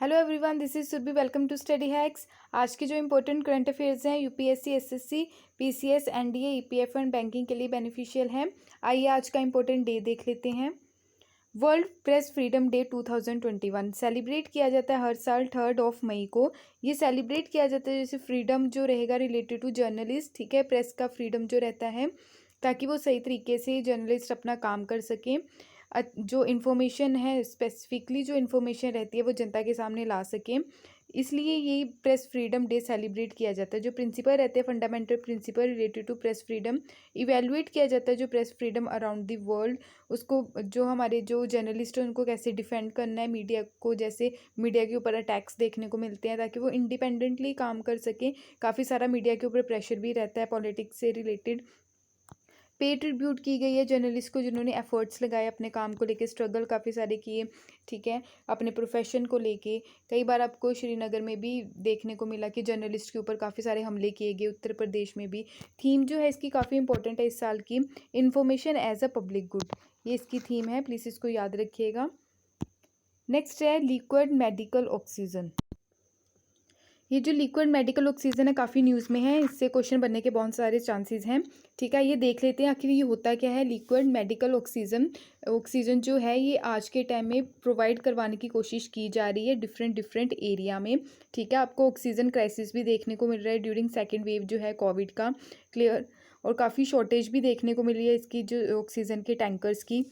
Hello everyone, this is Surabhi. Welcome to study hacks. आज के जो इंपॉर्टेंट करंट अफेयर्स हैं UPSC, SSC, PCS, NDA, EPF and banking के लिए बेनिफिशियल हैं। आइए आज का इंपॉर्टेंट डे देख लेते हैं। World press freedom day 2021 celebrate किया जाता है हर साल 3 मई को। ये सेलिब्रेट किया जाता है जैसे फ्रीडम जो रहेगा रिलेटेड टू जर्नलिस्ट, ठीक है, प्रेस का फ्रीडम जो रहता है, ताकि वो सही तरीके से जर्नलिस्ट अपना काम कर सकें। जो इन्फॉर्मेशन है, स्पेसिफिकली जो इन्फॉर्मेशन रहती है वो जनता के सामने ला सकें, इसलिए ये प्रेस फ्रीडम डे सेलिब्रेट किया जाता है। जो प्रिंसिपल रहते हैं, fundamental principle related to press freedom, evaluate किया जाता है जो press freedom around the world, उसको जो हमारे जो जर्नलिस्ट हैं उनको कैसे डिफेंड करना है, मीडिया को जैसे मीडिया के ऊपर अटैक्स देखने को मिलते हैं ताकि वो इंडिपेंडेंटली काम कर सकें। काफ़ी सारा मीडिया के ऊपर प्रेशर भी रहता है पॉलिटिक्स से रिलेटेड। पे ट्रिब्यूट की गई है जर्नलिस्ट को जिन्होंने एफर्ट्स लगाए अपने काम को लेके, स्ट्रगल काफ़ी सारे किए, ठीक है, अपने प्रोफेशन को लेके। कई बार आपको श्रीनगर में भी देखने को मिला कि जर्नलिस्ट के ऊपर काफ़ी सारे हमले किए गए, उत्तर प्रदेश में भी। थीम जो है इसकी काफ़ी इंपॉर्टेंट है इस साल की, information as a public good, ये इसकी थीम है, प्लीज़ इसको याद रखिएगा। नेक्स्ट है लिक्विड मेडिकल ऑक्सीजन। ये जो लिक्विड मेडिकल ऑक्सीजन है काफ़ी न्यूज़ में है, इससे क्वेश्चन बनने के बहुत सारे चांसेस हैं, ठीक है। ये देख लेते हैं आखिर ये होता क्या है। लिक्विड मेडिकल ऑक्सीजन जो है ये आज के टाइम में प्रोवाइड करवाने की कोशिश की जा रही है डिफरेंट एरिया में, ठीक है। आपको ऑक्सीजन क्राइसिस भी देखने को मिल रहा है ड्यूरिंग सेकेंड वेव जो है कोविड का, क्लियर। और काफ़ी शॉर्टेज भी देखने को मिल रही है इसकी, जो ऑक्सीजन के टैंकर्स की।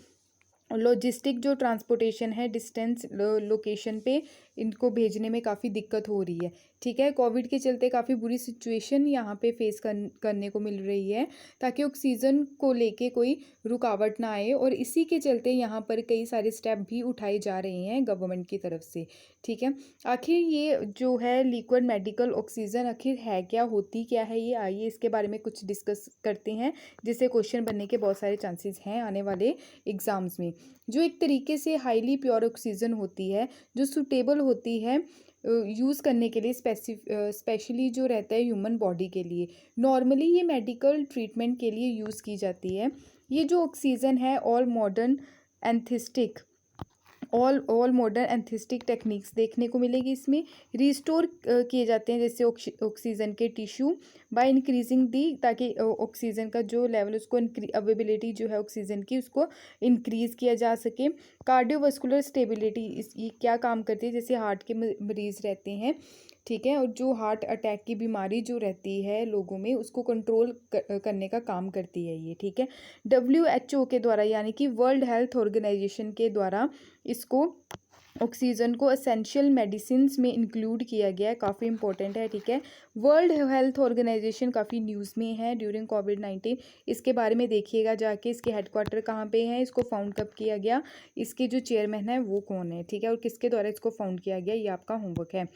लॉजिस्टिक जो ट्रांसपोर्टेशन है डिस्टेंस लोकेशन पे, इनको भेजने में काफ़ी दिक्कत हो रही है, ठीक है। कोविड के चलते काफ़ी बुरी सिचुएशन यहाँ पे फेस करने को मिल रही है, ताकि ऑक्सीजन को लेके कोई रुकावट ना आए, और इसी के चलते यहाँ पर कई सारे स्टेप भी उठाए जा रहे हैं गवर्नमेंट की तरफ से, ठीक है। आखिर ये जो है लिक्विड मेडिकल ऑक्सीजन आखिर है क्या, होती क्या है ये, आइए इसके बारे में कुछ डिस्कस करते हैं, जिससे क्वेश्चन बनने के बहुत सारे चांसेस हैं आने वाले एग्जाम्स में। जो एक तरीके से हाईली प्योर ऑक्सीजन होती है, जो सूटेबल होती है यूज़ करने के लिए, स्पेशली जो रहता है ह्यूमन बॉडी के लिए। नॉर्मली ये मेडिकल ट्रीटमेंट के लिए यूज़ की जाती है। ये जो ऑक्सीजन है ऑल मॉडर्न एंथिस्टिक टेक्निक्स देखने को मिलेगी इसमें। रिस्टोर किए जाते हैं जैसे ऑक्सीजन के टिश्यू बाय इंक्रीजिंग दी, ताकि ऑक्सीजन का जो लेवल उसको अवेबिलिटी जो है ऑक्सीजन की उसको इंक्रीज़ किया जा सके। कार्डियोवास्कुलर स्टेबिलिटी, ये क्या काम करती है, जैसे हार्ट के मरीज़ रहते हैं, ठीक है, और जो हार्ट अटैक की बीमारी जो रहती है लोगों में उसको कंट्रोल करने का काम करती है ये, ठीक है। WHO के द्वारा, यानी कि वर्ल्ड हेल्थ ऑर्गेनाइजेशन के द्वारा इसको ऑक्सीजन को एसेंशियल मेडिसिन्स में इंक्लूड किया गया है, काफ़ी इंपॉर्टेंट है, ठीक है। वर्ल्ड हेल्थ ऑर्गेनाइजेशन काफ़ी न्यूज़ में है ड्यूरिंग कोविड-19, इसके बारे में देखिएगा जाके, इसके हेडक्वार्टर कहाँ पे हैं, इसको फाउंड कब किया गया, इसके जो चेयरमैन है वो कौन है, ठीक है, और किसके द्वारा इसको फाउंड किया गया, ये आपका होमवर्क है।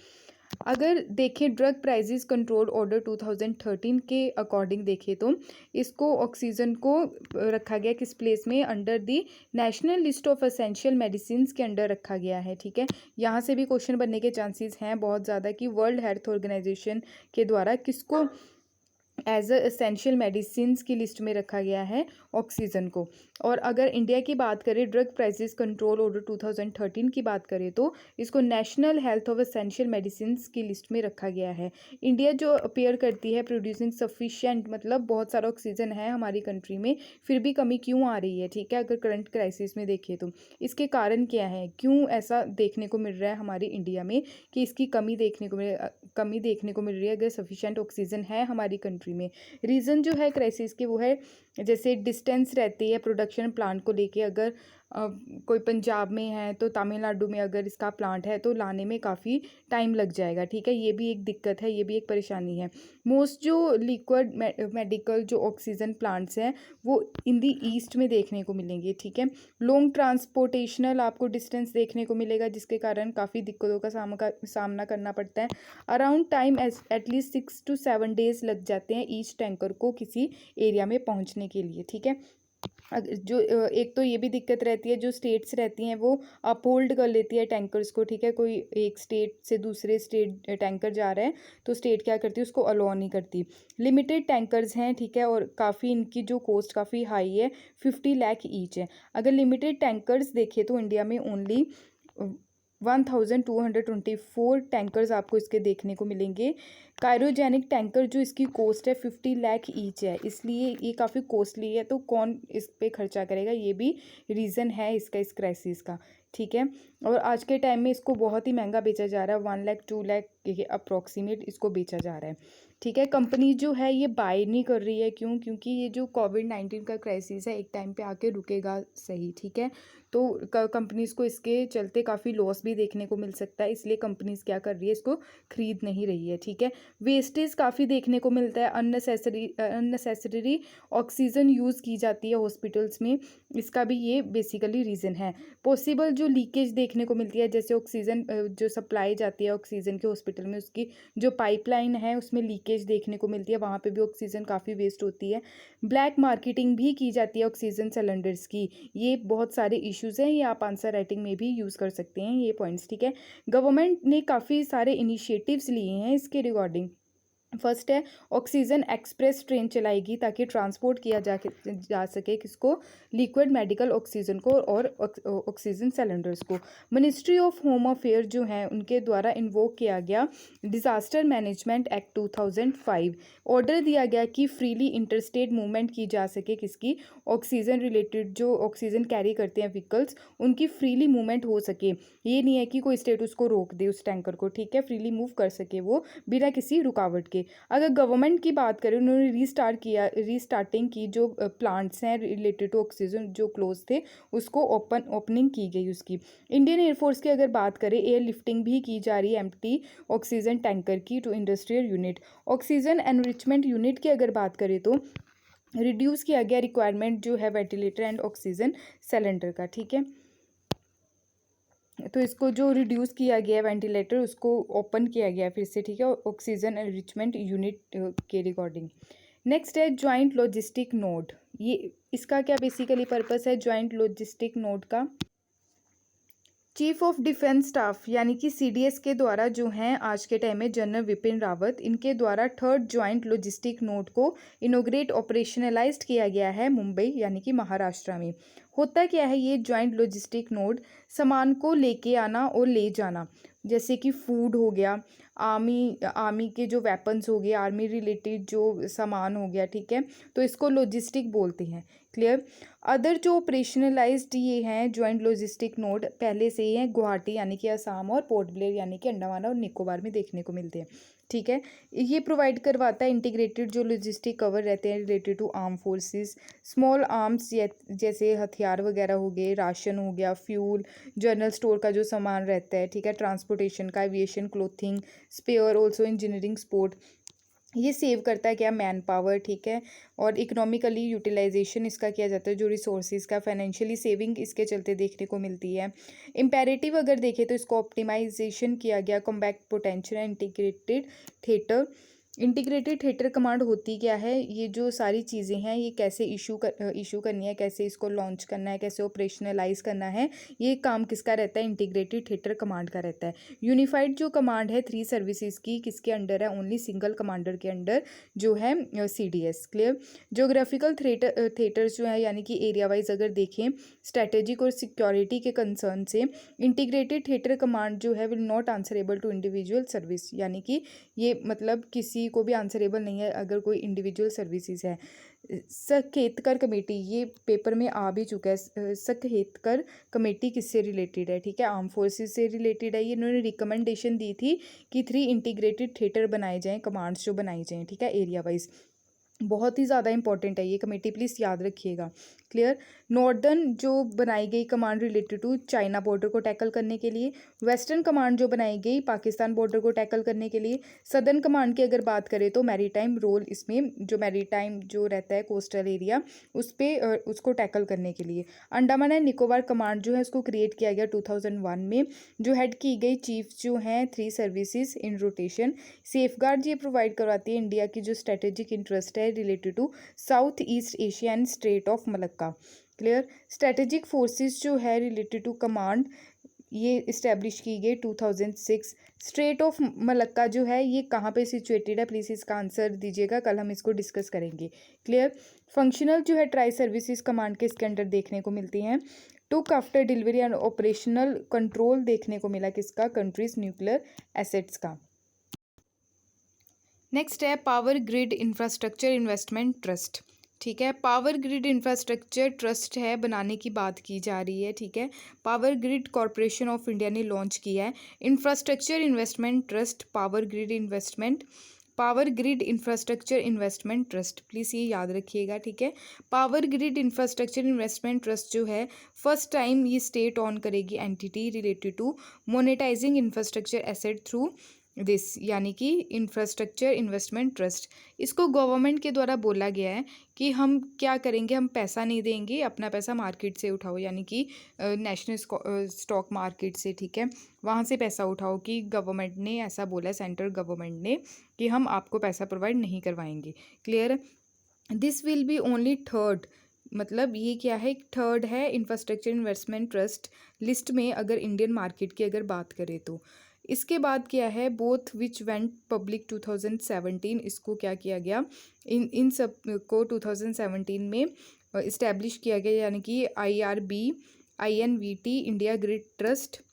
अगर देखें ड्रग प्राइसेस कंट्रोल ऑर्डर 2013 के अकॉर्डिंग देखें तो इसको ऑक्सीजन को रखा गया किस प्लेस में, under the national list of essential medicine के अंडर रखा गया है, ठीक है। यहाँ से भी क्वेश्चन बनने के चांसेस हैं बहुत ज़्यादा कि वर्ल्ड हेल्थ ऑर्गेनाइजेशन के द्वारा किसको एज अ एसेंशियल मेडिसिन की लिस्ट में रखा गया है, ऑक्सीजन को। और अगर इंडिया की बात करें, ड्रग प्राइसेस कंट्रोल ऑर्डर 2013 की बात करें तो इसको national health of essential medicine की लिस्ट में रखा गया है। इंडिया जो अपेयर करती है प्रोड्यूसिंग सफिशिएंट, मतलब बहुत सारा ऑक्सीजन है हमारी कंट्री में, फिर भी कमी क्यों आ रही है, ठीक है, अगर करंट क्राइसिस में देखें तो इसके कारण क्या है, क्यों ऐसा देखने को मिल रहा है हमारी इंडिया में कि इसकी कमी देखने को मिल रही है अगर सफिशिएंट ऑक्सीजन है हमारी कंट्री में। रीज़न जो है क्राइसिस के वो है जैसे डिस्टेंस रहती है प्रोडक्शन प्लांट को लेके, अगर कोई पंजाब में है तो तमिलनाडु में अगर इसका प्लांट है तो लाने में काफ़ी टाइम लग जाएगा, ठीक है, ये भी एक दिक्कत है, ये भी एक परेशानी है। मोस्ट जो लिक्विड मेडिकल जो ऑक्सीजन प्लांट्स हैं वो इन दी ईस्ट में देखने को मिलेंगे, ठीक है। लॉन्ग ट्रांसपोर्टेशनल आपको डिस्टेंस देखने को मिलेगा, जिसके कारण काफ़ी दिक्कतों का सामना करना पड़ता है। Around time at least 6 to 7 days लग जाते हैं ईच टैंकर को किसी एरिया में पहुंचने के लिए, ठीक है। जो एक तो ये भी दिक्कत रहती है, जो स्टेट्स रहती हैं वो अपहोल्ड कर लेती है टैंकर्स को, ठीक है। कोई एक स्टेट से दूसरे स्टेट टैंकर जा रहा है तो स्टेट क्या करती है, उसको अलाउ नहीं करती। लिमिटेड टैंकर्स हैं, ठीक है, और काफ़ी इनकी जो कॉस्ट काफ़ी हाई है, 50 लाख ईच है। अगर लिमिटेड टैंकर्स देखें तो इंडिया में ओनली 1224 टैंकर्स आपको इसके देखने को मिलेंगे। क्रायोजेनिक टैंकर जो इसकी कॉस्ट है 50 लाख ईच है, इसलिए ये काफ़ी कॉस्टली है। तो कौन इस पे खर्चा करेगा, ये भी रीज़न है इसका, इस क्राइसिस का, ठीक है। और आज के टाइम में इसको बहुत ही महंगा बेचा जा रहा है, 1 लाख 2 लाख के अप्रॉक्सीमेट इसको बेचा जा रहा है, ठीक है। कंपनी जो है ये बाय नहीं कर रही है, क्यों? क्योंकि ये जो कोविड-19 का क्राइसिस है एक टाइम पे आके रुकेगा सही, ठीक है। तो कंपनीज़ को इसके चलते काफ़ी लॉस भी देखने को मिल सकता है, इसलिए कंपनीज़ क्या कर रही है, इसको खरीद नहीं रही है, ठीक है। वेस्टेज काफ़ी देखने को मिलता है, अननेसेसरी ऑक्सीजन यूज़ की जाती है हॉस्पिटल्स में, इसका भी ये बेसिकली रीज़न है। पॉसिबल जो लीकेज देखने को मिलती है, जैसे ऑक्सीजन जो सप्लाई जाती है ऑक्सीजन के हॉस्पिटल में, उसकी जो पाइपलाइन है उसमें लीकेज देखने को मिलती है, वहाँ पे भी ऑक्सीजन काफ़ी वेस्ट होती है। ब्लैक मार्केटिंग भी की जाती है ऑक्सीजन सिलेंडर्स की। ये बहुत सारे इश्यूज़ हैं, ये आप आंसर राइटिंग में भी यूज़ कर सकते हैं ये पॉइंट्स, ठीक है। गवर्नमेंट ने काफ़ी सारे इनिशिएटिव्स लिए हैं इसके रिगार्डिंग। फर्स्ट है ऑक्सीजन एक्सप्रेस ट्रेन चलाएगी ताकि ट्रांसपोर्ट किया जा सके किसको, लिक्विड मेडिकल ऑक्सीजन को और ऑक्सीजन सिलेंडर्स को। मिनिस्ट्री ऑफ होम अफेयर जो है उनके द्वारा इन्वोक किया गया डिज़ास्टर मैनेजमेंट एक्ट 2005। ऑर्डर दिया गया कि फ्रीली इंटरस्टेट मूवमेंट की जा सके किसकी, ऑक्सीजन रिलेटेड जो ऑक्सीजन कैरी करते हैं व्हीकल्स, उनकी फ्रीली मूवमेंट हो सके। ये नहीं है कि कोई स्टेट उसको रोक दे उस टैंकर को, ठीक है, फ्रीली मूव कर सके वो बिना किसी रुकावट के। अगर गवर्नमेंट की बात करें, उन्होंने रीस्टार्टिंग की, जो प्लांट्स हैं रिलेटेड टू ऑक्सीजन जो क्लोज थे उसको ओपनिंग की गई उसकी। इंडियन एयरफोर्स की अगर बात करें, एयर लिफ्टिंग भी की जा रही है एम्प्टी ऑक्सीजन टैंकर की to industrial unit. Oxygen enrichment unit की अगर बात करें तो रिड्यूस किया गया रिक्वायरमेंट जो है वेंटिलेटर एंड ऑक्सीजन सिलेंडर का, ठीक है। तो इसको जो रिड्यूस किया गया वेंटिलेटर उसको ओपन किया गया फिर से, ठीक है, ऑक्सीजन एनरिचमेंट यूनिट के रिकॉर्डिंग। नेक्स्ट है जॉइंट लॉजिस्टिक नोड। ये इसका क्या बेसिकली पर्पस है जॉइंट लॉजिस्टिक नोड का? चीफ ऑफ डिफेंस स्टाफ यानी कि सीडीएस के द्वारा जो हैं आज के टाइम में जनरल विपिन रावत, इनके द्वारा थर्ड जॉइंट लॉजिस्टिक नोड को इनोग्रेट ऑपरेशनलाइज्ड किया गया है मुंबई यानी कि महाराष्ट्र में। होता क्या है ये जॉइंट लॉजिस्टिक नोड? सामान को लेके आना और ले जाना, जैसे कि फूड हो गया, आर्मी के जो वेपन्स हो गए, आर्मी रिलेटेड जो सामान हो गया, ठीक है, तो इसको लॉजिस्टिक बोलते हैं, क्लियर। अदर जो ऑपरेशनलाइज्ड ये हैं जॉइंट लॉजिस्टिक नोड पहले से ही हैं गुवाहाटी यानी कि असम और पोर्ट ब्लेयर यानी कि अंडमान और निकोबार में देखने को मिलते हैं, ठीक है। ये प्रोवाइड करवाता है इंटीग्रेटेड जो लॉजिस्टिक कवर रहते हैं related to arm forces, small arms जैसे हथियार वगैरह हो गए, राशन हो गया, फ्यूल, जनरल स्टोर का जो सामान रहता है, ठीक है, ट्रांसपोर्टेशन का, aviation, clothing, spare, also engineering support. ये सेव करता है क्या, मैन पावर, ठीक है, और इकोनॉमिकली यूटिलाइजेशन इसका किया जाता है, जो रिसोर्सेज का फाइनेंशियली सेविंग इसके चलते देखने को मिलती है। इम्पेरेटिव अगर देखें तो इसको ऑप्टिमाइजेशन किया गया, combat potential integrated theatre command होती क्या है, ये जो सारी चीज़ें हैं ये कैसे इशू करनी है, कैसे इसको लॉन्च करना है, कैसे ऑपरेशनलाइज करना है, ये काम किसका रहता है, इंटीग्रेटेड थिएटर कमांड का रहता है। यूनिफाइड जो कमांड है 3 सर्विसेज की, किसके अंडर है, ओनली सिंगल कमांडर के अंडर जो है सीडीएस, क्लियर। जोग्राफिकल थिएटर्स जो है यानी कि एरिया वाइज अगर देखें स्ट्रेटेजिक और सिक्योरिटी के कंसर्न से, इंटीग्रेटेड थिएटर कमांड जो है will not answerable to individual service, यानी कि ये मतलब किसी को भी आंसरेबल नहीं है अगर कोई इंडिविजुअल सर्विसेज है। सखेतकर कमेटी, ये पेपर में आ भी चुका है, सखेतकर कमेटी किससे रिलेटेड है, ठीक है, आर्म फोर्सेस से रिलेटेड है। ये इन्होंने रिकमेंडेशन दी थी कि 3 इंटीग्रेटेड थिएटर बनाए जाएं, कमांड्स जो बनाई जाएं, ठीक है, एरिया वाइज। बहुत ही ज़्यादा इंपॉर्टेंट है ये कमेटी, प्लीज़ याद रखिएगा, क्लियर। नॉर्दर्न जो बनाई गई command related to China border को टैकल करने के लिए, वेस्टर्न कमांड जो बनाई गई पाकिस्तान बॉर्डर को टैकल करने के लिए, सदर्न कमांड की अगर बात करें तो मैरीटाइम रोल, इसमें जो मैरीटाइम जो रहता है कोस्टल एरिया उस पर उसको टैकल करने के लिए। अंडमान एंड निकोबार कमांड जो है उसको क्रिएट किया गया 2001 में, जो हेड की गई चीफ जो हैं 3 सर्विसेज इन रोटेशन। सेफगार्ड ये प्रोवाइड करवाती है इंडिया की जो स्ट्रेटेजिक इंटरेस्ट है related to South East Asia and Strait of Malacca, clear. Strategic forces जो है रिलेटेड टू कमांड ये इस्टेब्लिश की गई 2006। स्ट्रेट ऑफ मलक्का जो है ये कहाँ पे सिचुएटेड है, प्लीज़ इसका आंसर दीजिएगा, कल हम इसको डिस्कस करेंगे, क्लियर। फंक्शनल जो है ट्राई सर्विसेज कमांड के इसके अंडर देखने को मिलती हैं। Took after delivery and operational control देखने को मिला किसका, कंट्रीज न्यूक्लियर एसेट्स का। नेक्स्ट है power grid infrastructure investment trust. ठीक है, पावर ग्रिड इंफ्रास्ट्रक्चर ट्रस्ट है, बनाने की बात की जा रही है। ठीक है, power grid corporation of India ने लॉन्च किया है infrastructure investment trust, power grid infrastructure investment trust, please ये याद रखिएगा। ठीक है, power grid infrastructure investment trust जो है फर्स्ट टाइम ये स्टेट ऑन करेगी entity related to monetising infrastructure asset through this, यानी कि इंफ्रास्ट्रक्चर इन्वेस्टमेंट ट्रस्ट। इसको गवर्नमेंट के द्वारा बोला गया है कि हम क्या करेंगे, हम पैसा नहीं देंगे, अपना पैसा मार्केट से उठाओ, यानी कि नेशनल स्टॉक मार्केट से। ठीक है, वहाँ से पैसा उठाओ, कि गवर्नमेंट ने ऐसा बोला है, सेंट्रल गवर्नमेंट ने, कि हम आपको पैसा प्रोवाइड नहीं करवाएंगे। Clear? This will be only third, मतलब ये क्या है, थर्ड है इंफ्रास्ट्रक्चर इन्वेस्टमेंट ट्रस्ट लिस्ट में, अगर इंडियन मार्केट की अगर बात करें तो। इसके बाद क्या है, बोथ विच वेंट पब्लिक 2017, इसको क्या किया गया, इन सब को 2017 में इस्टेब्लिश किया गया, यानी कि INVT India grid trust.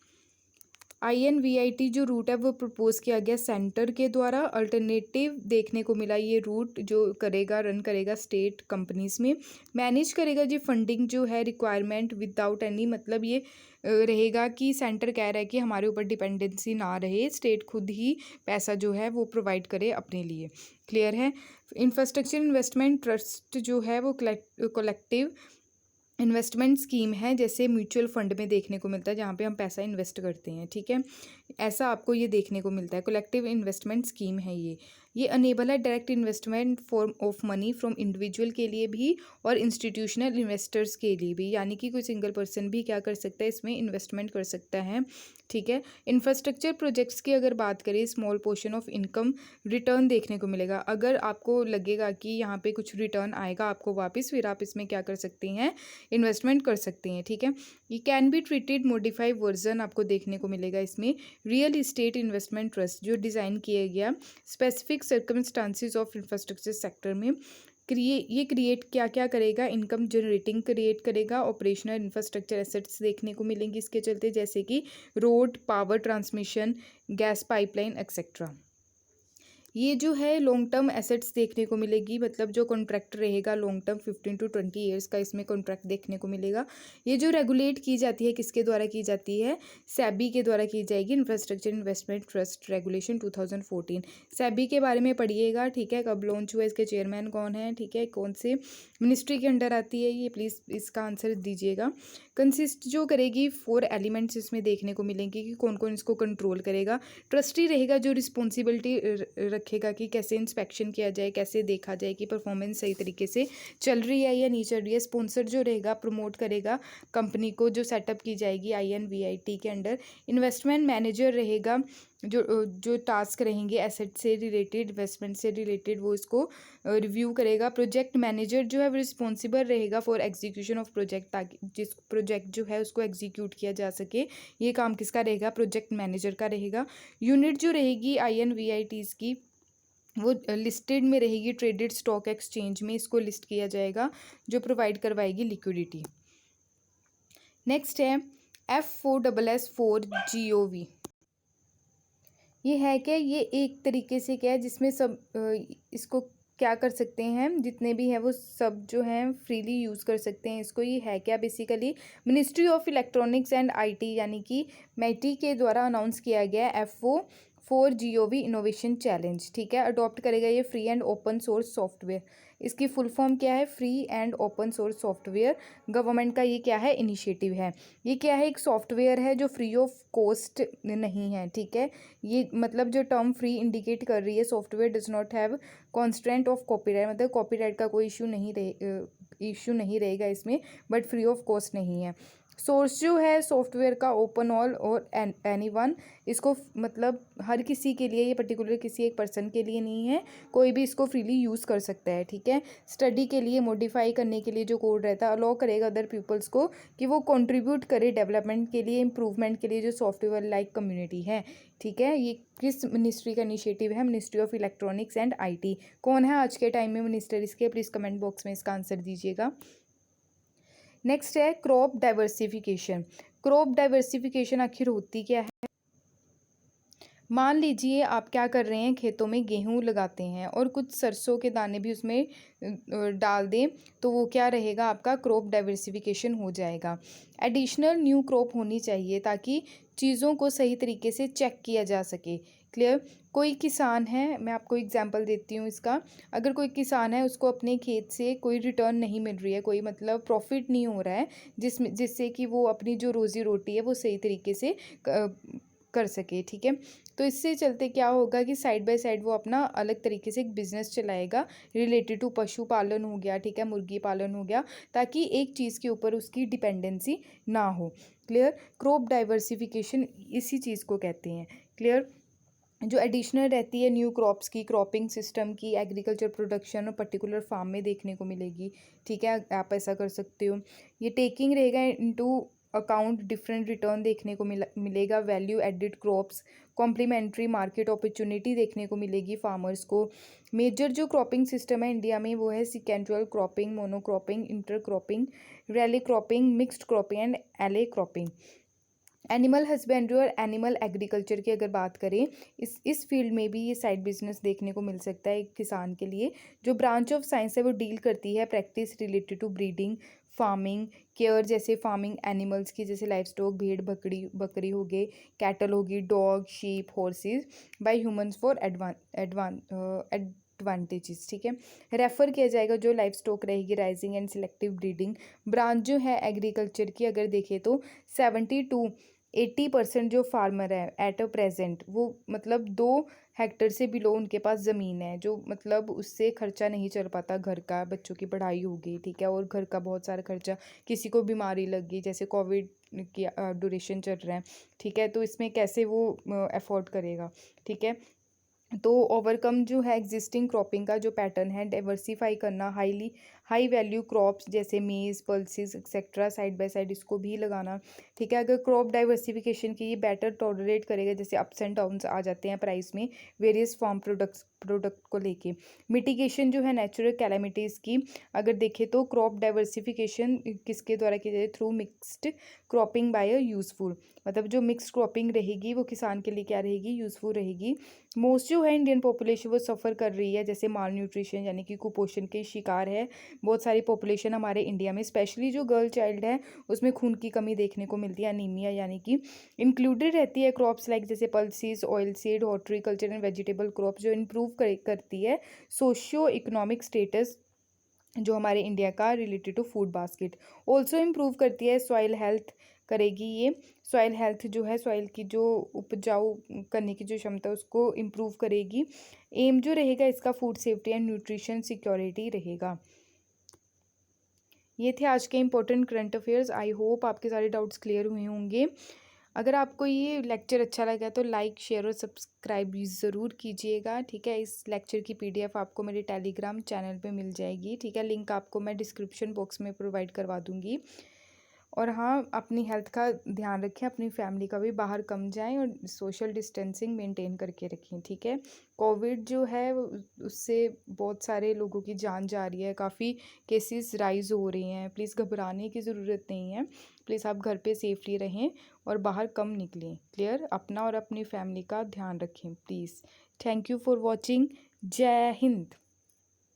INVIT जो रूट है वो प्रपोज किया गया सेंटर के द्वारा, अल्टरनेटिव देखने को मिला ये रूट जो करेगा, रन करेगा स्टेट कंपनीज में, मैनेज करेगा जी फंडिंग जो है रिक्वायरमेंट विदाउट एनी, मतलब ये रहेगा कि सेंटर कह रहा है कि हमारे ऊपर डिपेंडेंसी ना रहे, स्टेट खुद ही पैसा जो है वो प्रोवाइड करे अपने लिए। क्लियर है? इंफ्रास्ट्रक्चर इन्वेस्टमेंट ट्रस्ट जो है वो कलेक्टिव इन्वेस्टमेंट स्कीम है, जैसे म्यूचुअल फंड में देखने को मिलता है, जहाँ पे हम पैसा इन्वेस्ट करते हैं। ठीक है, ऐसा आपको ये देखने को मिलता है, कलेक्टिव इन्वेस्टमेंट स्कीम है ये अनेबल है direct investment form of money from individual के लिए भी और इंस्टीट्यूशनल इन्वेस्टर्स के लिए भी, यानी कि कोई सिंगल पर्सन भी क्या कर सकता है, इसमें इन्वेस्टमेंट कर सकता है। ठीक है, इंफ्रास्ट्रक्चर प्रोजेक्ट्स की अगर बात करें, small portion of income return देखने को मिलेगा, अगर आपको लगेगा कि यहाँ पे कुछ रिटर्न आएगा आपको वापस, फिर आप इसमें क्या कर सकती हैं, इन्वेस्टमेंट कर सकती हैं। ठीक है, ये can be treated modified version आपको देखने को मिलेगा इसमें, रियल इस्टेट इन्वेस्टमेंट ट्रस्ट जो डिज़ाइन किया गया specific circumstances of infrastructure sector में, क्रिएट क्या क्या करेगा, इनकम जनरेटिंग क्रिएट करेगा, ऑपरेशनल इंफ्रास्ट्रक्चर एसेट्स देखने को मिलेंगे इसके चलते, जैसे कि road, power transmission, gas pipeline etcetera. ये जो है लॉन्ग टर्म एसेट्स देखने को मिलेगी, मतलब जो कॉन्ट्रैक्ट रहेगा लॉन्ग टर्म 15 to 20 ईयर्स का इसमें कॉन्ट्रैक्ट देखने को मिलेगा। ये जो रेगुलेट की जाती है किसके द्वारा की जाती है, सेबी के द्वारा की जाएगी, infrastructure investment trust regulation 2014। SEBI के बारे में पढ़िएगा। ठीक है, कब लॉन्च हुआ, इसके चेयरमैन कौन है, ठीक है, कौन से मिनिस्ट्री के अंडर आती है ये, प्लीज़ इसका आंसर दीजिएगा। कंसिस्ट जो करेगी 4 एलिमेंट्स इसमें देखने को मिलेंगे कि कौन कौन इसको कंट्रोल करेगा। ट्रस्टी रहेगा जो रिस्पॉन्सिबिलिटी रखेगा कि कैसे इंस्पेक्शन किया जाए, कैसे देखा जाए कि परफॉर्मेंस सही तरीके से चल रही है या नहीं चल रही है। स्पॉन्सर जो रहेगा प्रमोट करेगा कंपनी को जो सेटअप की जाएगी INVIT के अंडर। इन्वेस्टमेंट मैनेजर रहेगा जो टास्क रहेंगे एसेट से रिलेटेड, इन्वेस्टमेंट से रिलेटेड, वो इसको रिव्यू करेगा। प्रोजेक्ट मैनेजर जो है वो रिस्पॉन्सिबल रहेगा फॉर एग्जीक्यूशन ऑफ प्रोजेक्ट, ताकि जिस प्रोजेक्ट जो है उसको एग्जीक्यूट किया जा सके, ये काम किसका रहेगा, प्रोजेक्ट मैनेजर का रहेगा। यूनिट जो रहेगी INVITs की वो लिस्टेड में रहेगी, ट्रेडेड स्टॉक एक्सचेंज में इसको लिस्ट किया जाएगा, जो प्रोवाइड करवाएगी लिक्विडिटी। नेक्स्ट है F4SS4 GOV। ये है क्या, ये एक तरीके से क्या है जिसमें सब इसको क्या कर सकते हैं, जितने भी हैं वो सब जो हैं फ्रीली यूज़ कर सकते हैं इसको। ये है क्या, basically ministry of electronics and IT यानी कि METI के द्वारा अनाउंस किया गया F4 GOV इनोवेशन चैलेंज। ठीक है, अडॉप्ट करेगा ये free and open source software. इसकी फुल फॉर्म क्या है, free and open source software. Government का ये क्या है, इनिशिएटिव है। ये क्या है, एक सॉफ्टवेयर है जो फ्री ऑफ कॉस्ट नहीं है। ठीक है, ये मतलब जो टर्म फ्री इंडिकेट कर रही है, software does not have constraint of copyright, मतलब कॉपीराइट का कोई इशू नहीं रहेगा इसमें, बट फ्री ऑफ कॉस्ट नहीं है। सोर्स जो है सॉफ्टवेयर का ओपन ऑल और एनीवन, इसको मतलब हर किसी के लिए, ये पर्टिकुलर किसी एक पर्सन के लिए नहीं है, कोई भी इसको फ्रीली यूज़ कर सकता है। ठीक है, स्टडी के लिए, मॉडिफाई करने के लिए जो कोड रहता है, अलाउ करेगा अदर पीपल्स को कि वो कंट्रीब्यूट करे डेवलपमेंट के लिए, इंप्रूवमेंट के लिए जो सॉफ्टवेयर लाइक कम्युनिटी है। ठीक है, ये किस मिनिस्ट्री का इनिशिएटिव है, ministry of electronics and IT। कौन है आज के टाइम में मिनिस्टर इसके, प्लीज़ कमेंट बॉक्स में इसका आंसर दीजिएगा। नेक्स्ट है क्रॉप डाइवर्सिफिकेशन। क्रॉप डाइवर्सिफिकेशन आखिर होती क्या है? मान लीजिए आप क्या कर रहे हैं, खेतों में गेहूं लगाते हैं और कुछ सरसों के दाने भी उसमें डाल दें, तो वो क्या रहेगा, आपका क्रॉप डाइवर्सिफिकेशन हो जाएगा। एडिशनल न्यू क्रॉप होनी चाहिए ताकि चीज़ों को सही तरीके से चेक किया जा सके। क्लियर? कोई किसान है, मैं आपको एग्जांपल देती हूँ इसका। अगर कोई किसान है, उसको अपने खेत से कोई रिटर्न नहीं मिल रही है, कोई मतलब प्रॉफिट नहीं हो रहा है, जिससे कि वो अपनी जो रोज़ी रोटी है वो सही तरीके से कर सके। ठीक है, तो इससे चलते क्या होगा कि साइड बाय साइड वो अपना अलग तरीके से एक बिजनेस चलाएगा रिलेटेड टू पशुपालन हो गया, ठीक है, मुर्गी पालन हो गया, ताकि एक चीज़ के ऊपर उसकी डिपेंडेंसी ना हो। क्लियर? क्रॉप डाइवर्सिफिकेशन इसी चीज़ को कहते हैं। क्लियर? जो एडिशनल रहती है न्यू क्रॉप्स की, क्रॉपिंग सिस्टम की, एग्रीकल्चर प्रोडक्शन और पर्टिकुलर फार्म में देखने को मिलेगी। ठीक है, आप ऐसा कर सकते हो। ये टेकिंग रहेगा इनटू अकाउंट डिफरेंट रिटर्न देखने को मिलेगा, value added crops, complementary market opportunity देखने को मिलेगी फार्मर्स को। मेजर जो क्रॉपिंग सिस्टम है इंडिया में वो है sequential cropping, monocropping, intercropping, relay cropping, mixed cropping and alley cropping. Animal husbandry और एनिमल एग्रीकल्चर की अगर बात करें, इस फील्ड में भी ये साइड बिजनेस देखने को मिल सकता है एक किसान के लिए। जो ब्रांच ऑफ साइंस है वो डील करती है practice related to breeding, farming, care, जैसे फार्मिंग एनिमल्स की, जैसे लाइफ स्टॉक, भेड़ बकरी बकरी हो गए, कैटल होगी, dog, sheep, horses, bye humans for advantages. ठीक है, रेफर किया जाएगा जो लाइफ स्टॉक रहेगी, rising and selective breeding. Branch जो है एग्रीकल्चर की अगर देखें तो 70 to 80% जो फार्मर है एट अ प्रेजेंट, वो मतलब 2 हेक्टर से बिलो उनके पास ज़मीन है, जो मतलब उससे खर्चा नहीं चल पाता घर का, बच्चों की पढ़ाई हो गई, ठीक है, और घर का बहुत सारा खर्चा, किसी को बीमारी लग गई, जैसे कोविड की ड्यूरेशन चल रहा है, ठीक है, तो इसमें कैसे वो अफोर्ड करेगा। ठीक है, तो ओवरकम जो है एग्जिस्टिंग क्रॉपिंग का जो पैटर्न है, डाइवर्सिफाई करना, हाई वैल्यू क्रॉप्स जैसे मेज, pulses etcetera side by side इसको भी लगाना। ठीक है, अगर क्रॉप डाइवर्सिफिकेशन की ये बेटर टॉलरेट करेगा, जैसे अप्स एंड डाउन्स आ जाते हैं प्राइस में वेरियस फार्म प्रोडक्ट को लेके। मिटिगेशन जो है नेचुरल कैलामिटीज़ की अगर देखें तो क्रॉप डाइवर्सिफिकेशन किसके द्वारा की जाए, through mixed cropping by a useful, मतलब जो मिक्स क्रॉपिंग रहेगी वो किसान के लिए क्या रहेगी, यूजफुल रहेगी। मोस्ट जो है इंडियन पॉपुलेशन वो सफ़र कर रही है, जैसे माल न्यूट्रिशन यानी कि कुपोषण के शिकार है बहुत सारी पॉपुलेशन हमारे इंडिया में, स्पेशली जो गर्ल चाइल्ड है उसमें खून की कमी देखने को मिलती है, अनीमिया यानी कि। इंक्लूडेड रहती है क्रॉप्स लाइक जैसे pulses, oil seed, horticulture and vegetable crops, जो इम्प्रूव करती है सोशियो इकोनॉमिक स्टेटस जो हमारे इंडिया का related to food basket. Also improve करती है सॉइल हेल्थ, करेगी ये सॉइल हेल्थ जो है, सॉइल की जो उपजाऊ करने की जो क्षमता है उसको इम्प्रूव करेगी। एम जो रहेगा इसका food safety and nutrition security रहेगा। ये थे आज के important current affairs. I hope आपके सारे डाउट्स क्लियर हुए होंगे। अगर आपको ये लेक्चर अच्छा लगा तो लाइक, शेयर और सब्सक्राइब ज़रूर कीजिएगा। ठीक है, इस लेक्चर की पीडीएफ आपको मेरे टेलीग्राम चैनल पे मिल जाएगी। ठीक है, लिंक आपको मैं डिस्क्रिप्शन बॉक्स में प्रोवाइड करवा दूँगी। और हाँ, अपनी हेल्थ का ध्यान रखें, अपनी फैमिली का भी, बाहर कम जाएं और सोशल डिस्टेंसिंग मेंटेन करके रखें। ठीक है, कोविड जो है उससे बहुत सारे लोगों की जान जा रही है, काफ़ी केसेस राइज हो रही हैं। प्लीज़ घबराने की ज़रूरत नहीं है, प्लीज़ आप घर पे सेफली रहें और बाहर कम निकलें। क्लियर? अपना और अपनी फैमिली का ध्यान रखें please. Thank you for watching. जय हिंद।